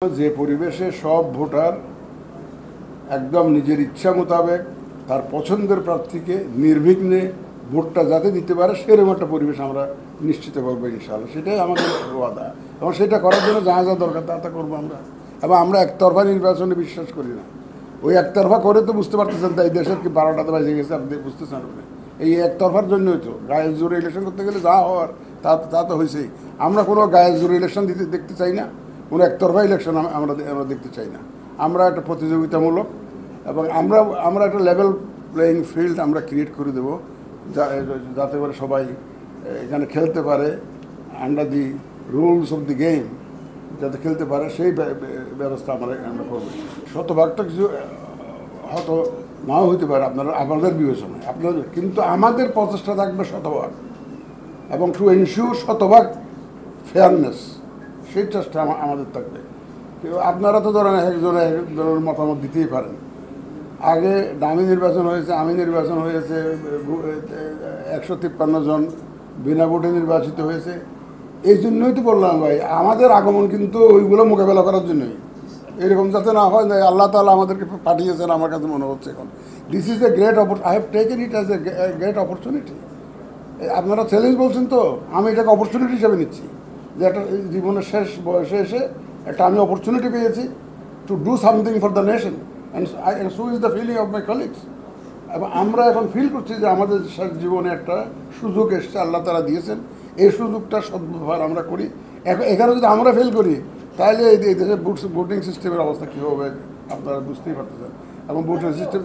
যে পরিবেশে সব ভোটার একদম নিজের ইচ্ছা মোতাবেক তার পছন্দের প্রার্থীকে নির্বিঘ্নে ভোটটা যাতে দিতে পারে সেরকম একটা পরিবেশ আমরা নিশ্চিত করবো ইনশাআল্লাহ। সেটাই আমাদের ওয়াদা এবং সেটা করার জন্য যা যা দরকার তা করবো আমরা। এবং আমরা একতরফা নির্বাচনে বিশ্বাস করি না। ওই একতরফা করে তো বুঝতে পারতেছেন তাই দেশের কি 12টাতে বাজে গেছে আপনি বুঝতেছেন। আপনি এই একতরফার জন্যই তো গায়ের জোরে ইলেকশন করতে গেলে যা হওয়ার তা তো হয়েছেই। আমরা কোনো গায়ের জোরে ইলেকশন দেখতে চাই না, কোনো একতরফা ইলেকশন আমরা দেখতে চাই না। আমরা একটা প্রতিযোগিতামূলক এবং আমরা একটা লেভেল প্লেয়িং ফিল্ড আমরা ক্রিয়েট করে দেবো যাতে করে সবাই এখানে খেলতে পারে, under the rules of the game যাতে খেলতে পারে সেই ব্যবস্থা আমরা করবো। শতভাগটা কিছু হয়তো নাও হইতে পারে আপনাদের বিবেচনায় আপনাদের, কিন্তু আমাদের প্রচেষ্টা থাকবে শতভাগ এবং টু এনশিওর শতভাগ ফেয়ারনেস সেই চেষ্টা আমাদের থাকবে। কিন্তু আপনারা তো ধরেন একজনের মতামত দিতেই পারেন। আগে দামি নির্বাচন হয়েছে, আমি নির্বাচন হয়েছে, 153 জন বিনা ভোটে নির্বাচিত হয়েছে। এই জন্যই তো বললাম ভাই, আমাদের আগমন কিন্তু ওইগুলো মোকাবেলা করার জন্যই, এরকম যাতে না হয়। আল্লাহ তাআলা আমাদেরকে পাঠিয়েছেন আমার কাছে মনে হচ্ছে এখন। This is a great I have taken it as a great opportunity. আপনারা চ্যালেঞ্জ বলছেন তো, আমি এটাকে অপরচুনিটি হিসেবে নিচ্ছি যে একটা জীবনের শেষ বয়সে এসে একটা আমি অপরচুনিটি পেয়েছি to do something for the nation and so is the feeling of my colleagues. এবং আমরা এখন ফিল করছি যে আমাদের জীবনে একটা সুযোগ এসছে, আল্লাহ তাআলা দিয়েছেন। এই সুযোগটা সদ্ব্যবহার আমরা করি। এখানে যদি আমরা ফেল করি তাহলে এই দেশের ভোটিং সিস্টেমের অবস্থা কী হবে আপনারা বুঝতেই পারতেছেন। এবং ভোটিং সিস্টেম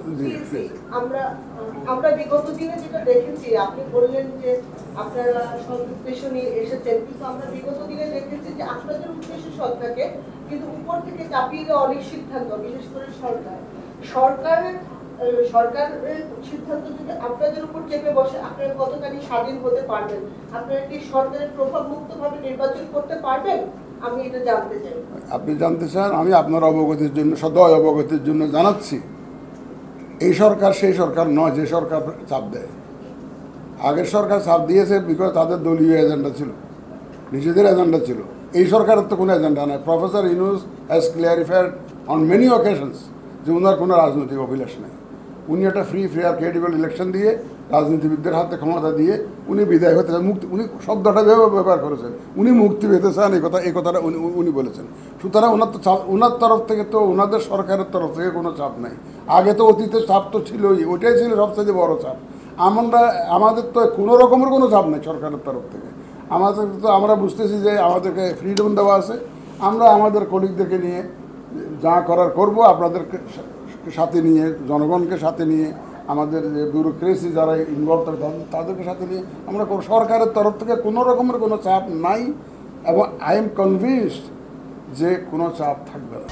আমরা বিগত দিনে যেটা দেখেছি, আপনি বললেন যে আপনারা সদুদ্দেশ্য নিয়ে এসেছেন, কিন্তু আমরা বিগত দিনে দেখেছি যে আপনাদের উদ্দেশ্য সৎ থাকে কিন্তু উপর থেকে চাপিয়ে দেওয়া অনেক সিদ্ধান্ত, বিশেষ করে সরকারের সিদ্ধান্ত যদি আপনাদের উপর চেপে বসে, আপনারা কতখানি স্বাধীন হতে পারবেন? আপনারা কি সরকারের প্রভাব মুক্তভাবে নির্বাচন করতে পারবেন? আমি এটা জানতে চাই। আপনি জানতে চান, আমি আপনার অবগতির জন্য সদয় অবগতির জন্য জানাচ্ছি, এই সরকার সেই সরকার নয় যে সরকার চাপ দেয়। আগের সরকার চাপ দিয়েছে বিকজ তাদের দলীয় এজেন্ডা ছিল, নিজেদের এজেন্ডা ছিল। এই সরকারের তো কোনো এজেন্ডা নাই। Professor Yunus has clarified on many occasions যে ওনার কোনো রাজনৈতিক অভিলাষ নেই। উনি একটা ফ্রি ফেয়ার ক্রেডিবল ইলেকশন দিয়ে রাজনীতিবিদদের হাতে ক্ষমতা দিয়ে উনি বিদায় হতে চান। মুক্তি, উনি শব্দটা ব্যবহার করেছেন, উনি মুক্তি পেতে চান, এই কথাটা উনি বলেছেন। সুতরাং ওনার তরফ থেকে তো, ওনাদের সরকারের তরফ থেকে কোনো চাপ নাই। আগে তো অতীতে চাপ তো ছিলই, ওইটাই ছিল সবচেয়ে বড় চাপ। আমাদের তো কোনো রকমের কোনো চাপ নেই সরকারের তরফ থেকে। আমাদের তো আমরা বুঝতেছি যে আমাদেরকে ফ্রিডম দেওয়া আছে। আমরা আমাদের কলিগদেরকে নিয়ে যা করার করব, আপনাদেরকে সাথে নিয়ে, জনগণকে সাথে নিয়ে, আমাদের যে ব্যুরোক্রেসি যারা ইনভলভ থাকে তাদেরকে সাথে নিয়ে আমরা সরকারের তরফ থেকে কোনো রকমের কোনো চাপ নাই এবং আই এম কনভিন্সড যে কোনো চাপ থাকবে না।